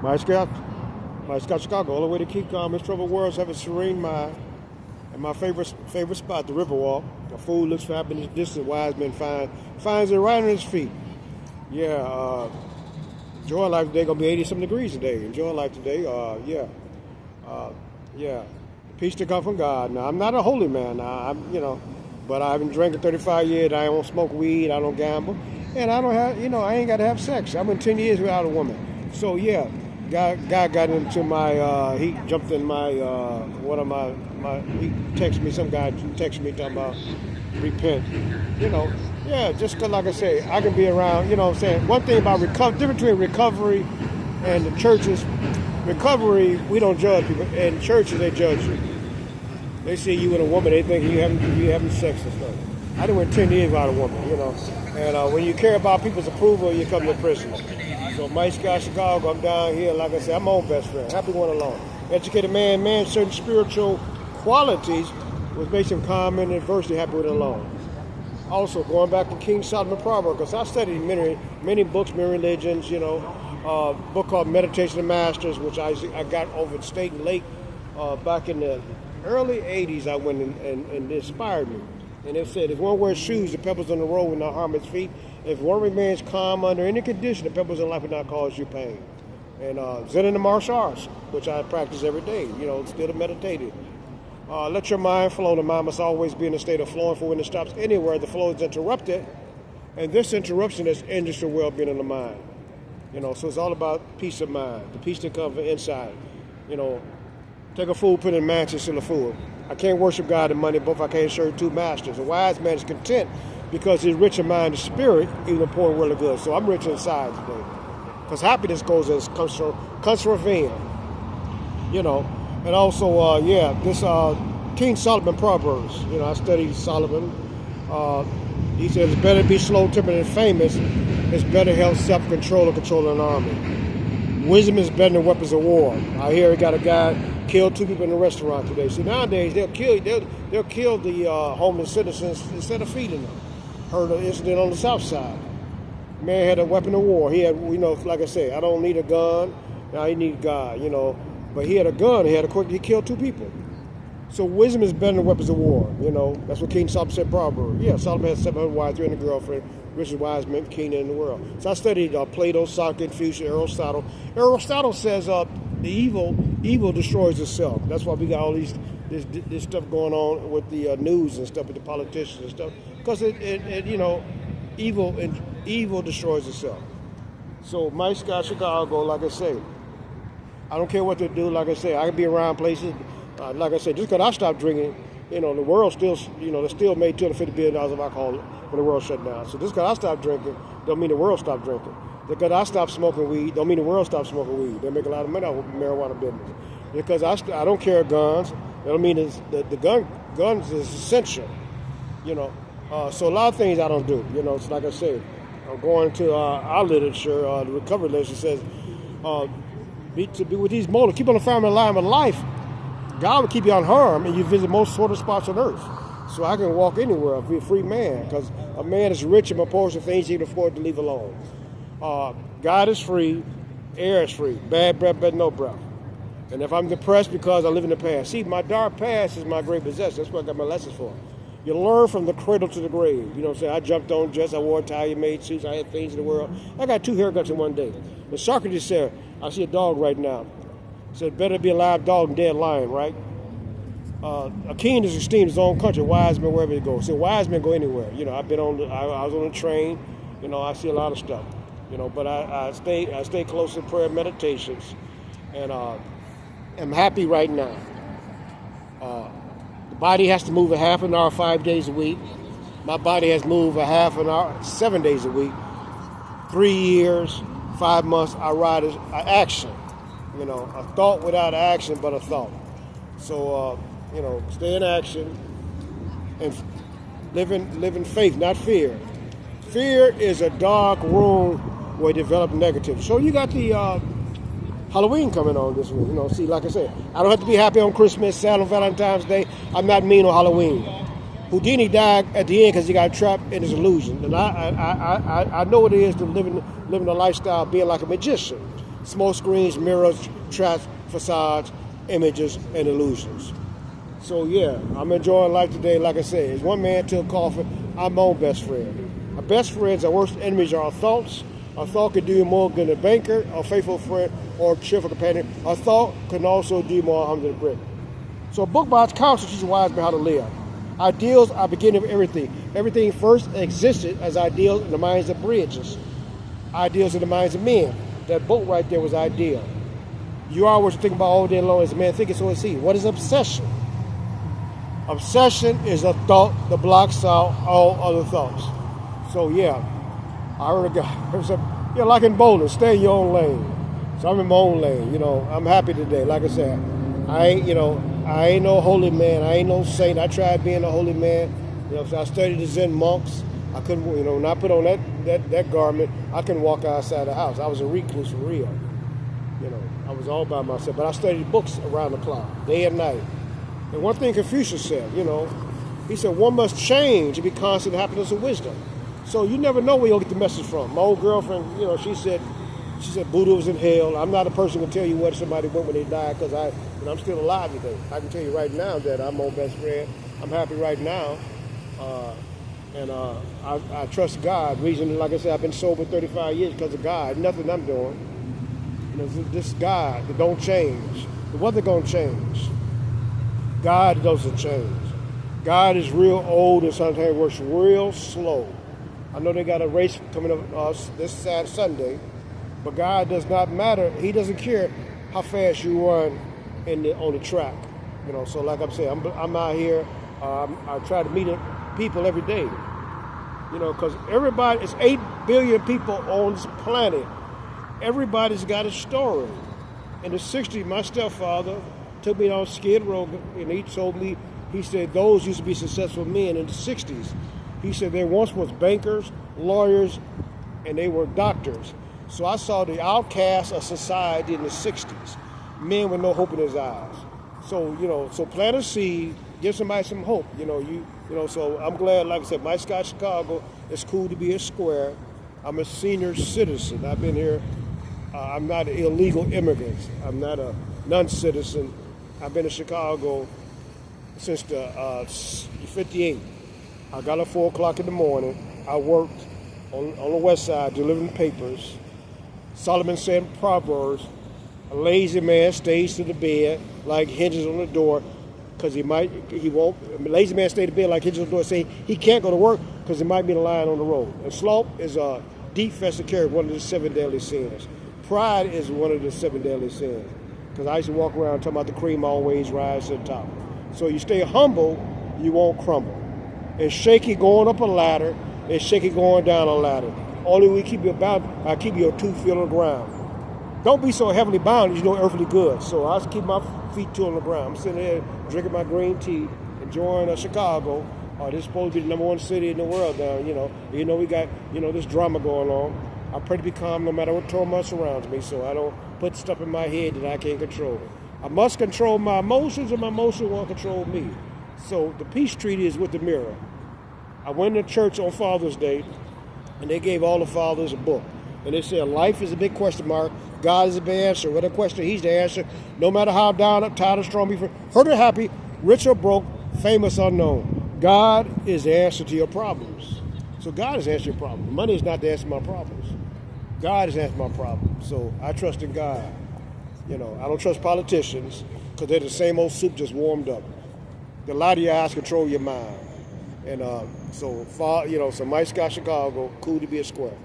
My Scott, Chicago, all the way to keep calm. His troubled worlds have a serene mind. And my favorite spot, the Riverwalk. A fool looks for happiness distant, wise men finds it right on his feet. Yeah, enjoy life today. Gonna be 80-some degrees today. Enjoy life today. Yeah. Peace to come from God. Now, I'm not a holy man. But I've been drinking 35 years. I don't smoke weed. I don't gamble, and I don't have. I ain't got to have sex. I've been 10 years without a woman. So yeah, God got into my. He jumped in my. One of my. He texted me. Some guy texted me talking about repent. Yeah. Just 'cause, like I say, I can be around. You know what I'm saying. One thing about difference between recovery and the churches. Recovery, we don't judge people. In churches, they judge you. They see you with a woman, they think you having sex and stuff. I done went 10 years without a woman, And when you care about people's approval, you come to prison. So Mike Scott, Chicago, I'm down here. Like I said, I'm my own best friend. Happy one alone. Educated man, certain spiritual qualities which makes him calm in adversity, happy with it alone. Also, going back to King Solomon Proverbs, because I studied many books, many religions, a book called Meditation of Masters, which I got over at State and Lake back in the early 80s. I went and it inspired me. And it said, if one wears shoes, the pebbles on the road will not harm his feet. If one remains calm under any condition, the pebbles in life will not cause you pain. And Zen and the martial arts, which I practice every day, still meditating. Let your mind flow. The mind must always be in a state of flowing, for when it stops anywhere, the flow is interrupted. And this interruption is injures the well-being of the mind. So it's all about peace of mind, the peace that comes from inside. Take a fool, put in a mansion, still a fool. I can't worship God and money, both I can't serve two masters. A wise man is content because he's rich in mind and spirit, even the poor and worldly good. So I'm rich inside today. Because happiness comes from within. And also, this King Solomon Proverbs. I studied Solomon. He says it's better to be slow-tempered and famous. It's better health, self-control, and control an army. Wisdom is better than weapons of war. I hear he got a guy killed 2 people in a restaurant today. See, nowadays they'll kill the homeless citizens instead of feeding them. Heard an incident on the south side. Man had a weapon of war. He had, like I say, I don't need a gun. Now he need God, But he had a gun. He killed 2 people. So wisdom is better than weapons of war. That's what King Solomon said. Proverbs. Yeah, Solomon had 700 wives, 300 girlfriends. Richest wise men, king in the world. So I studied Plato, Socrates, Confucius, Aristotle. Aristotle says the evil destroys itself. That's why we got all this stuff going on with the news and stuff, with the politicians and stuff, because evil destroys itself. So Mike Scott, Chicago, like I say, I don't care what they do. Like I say, I can be around places. Like I said, just because I stopped drinking, the world still, they still made $250 billion of alcohol when the world shut down. So just because I stopped drinking, don't mean the world stopped drinking. Because I stopped smoking weed, don't mean the world stopped smoking weed. They make a lot of money off of marijuana business. Because I don't carry guns, that don't mean the guns is essential. So a lot of things I don't do. It's like I said, I'm going to our literature, the recovery literature says, to be with these motives, keep on the family line of life. God will keep you unharmed, and you visit most sort of spots on earth. So I can walk anywhere, be a free man, because a man is rich in proportion to things he can afford to leave alone. God is free, air is free, bad breath, but no breath. And if I'm depressed because I live in the past, see, my dark past is my great possession. That's what I got my lessons for. You learn from the cradle to the grave. You know what I'm saying? I jumped on dress, I wore Italian-made suits, I had things in the world. I got 2 haircuts in one day. And Socrates said, I see a dog right now. He said, better be a live dog than dead lion, right? A king is esteemed his own country, wise men wherever he goes. So wise men go anywhere. I was on a train, I see a lot of stuff. But I stay close to prayer meditations, and I'm happy right now. The body has to move a half an hour 5 days a week. My body has moved a half an hour 7 days a week. 3 years, 5 months, I ride action. A thought without action, but a thought. So, stay in action and live in faith, not fear. Fear is a dark room where you develop negative. So you got the Halloween coming on this week. See, like I said, I don't have to be happy on Christmas, sad on Valentine's Day. I'm not mean on Halloween. Houdini died at the end because he got trapped in his illusion. And I know what it is to living a lifestyle being like a magician. smoke screens, mirrors, traps, facades, images, and illusions. So yeah, I'm enjoying life today. Like I said, as one man took coffee, I'm my own best friend. Our best friends, our worst enemies are our thoughts. Our thought can do you more than a banker, a faithful friend, or a cheerful companion. Our thought can also do more harm than a brick. So a book by its counsel teaches wise men how to live. Ideals are the beginning of everything. Everything first existed as ideals in the minds of bridges. Ideals in the minds of men. That boat right there was ideal. You are what you think about all day long. As a man thinketh, so is he. What is obsession? Obsession is a thought that blocks out all other thoughts. So yeah, I heard a guy, like in bowling, stay in your own lane. So I'm in my own lane, I'm happy today. Like I said, I ain't no holy man, I ain't no saint. I tried being a holy man, so I studied the Zen monks. I couldn't, when I put on that garment, I couldn't walk outside the house. I was a recluse for real. I was all by myself, but I studied books around the clock, day and night. And one thing Confucius said, he said, one must change and be constant in happiness and wisdom. So you never know where you'll get the message from. My old girlfriend, she said Buddha was in hell. I'm not a person who can tell you where somebody went when they died because I'm still alive today. I can tell you right now that I'm my best friend. I'm happy right now. And I trust God. Reason, like I said, I've been sober 35 years because of God. Nothing I'm doing. This God that don't change. The weather gonna change. God doesn't change. God is real old and sometimes works real slow. I know they got a race coming up this Sunday, but God does not matter. He doesn't care how fast you run on the track. So like I'm saying, I'm out here. I try to meet people every day. Because everybody, it's 8 billion people on this planet. Everybody's got a story. In the 60s, my stepfather took me on Skid Row, and he told me, he said, those used to be successful men in the 60s. He said there once was bankers, lawyers, and they were doctors. So I saw the outcasts of society in the 60s, men with no hope in his eyes. So, so plant a seed, give somebody some hope. So I'm glad, like I said, my Scott Chicago, it's cool to be a square. I'm a senior citizen. I've been here. I'm not an illegal immigrant. I'm not a non-citizen. I've been in Chicago since the 58. I got up 4 o'clock in the morning. I worked on the west side delivering papers. Solomon said in Proverbs, a lazy man stays to the bed like hinges on the door because he won't. A lazy man stays to bed like hinges on the door saying he can't go to work because he might be in a line on the road. And sloth is a deep festive carry, one of the 7 deadly sins. Pride is one of the 7 deadly sins. Because I used to walk around talking about the cream always rise to the top. So you stay humble, you won't crumble. It's shaky going up a ladder, it's shaky going down a ladder. Only we keep your keep your 2 feet on the ground. Don't be so heavily bound, you know earthly good. So I just keep my feet 2 on the ground. I'm sitting there drinking my green tea, enjoying Chicago. This is supposed to be the #1 city in the world now, we got, this drama going on. I pray to be calm no matter what turmoil surrounds me, so I don't put stuff in my head that I can't control. I must control my emotions, and my emotions won't control me. So the peace treaty is with the mirror. I went to church on Father's Day, and they gave all the fathers a book. And they said, life is a big question mark. God is the big answer. What a question, he's the answer. No matter how down, up, tired, or strong, be hurt or happy, rich or broke, famous or unknown. God is the answer to your problems. So God is the answer to your problems. Money is not the answer to my problems. God is the answer to my problems. So I trust in God. I don't trust politicians because they're the same old soup just warmed up. The light of your eyes control your mind. And so Mike Scott, Chicago, cool to be a square.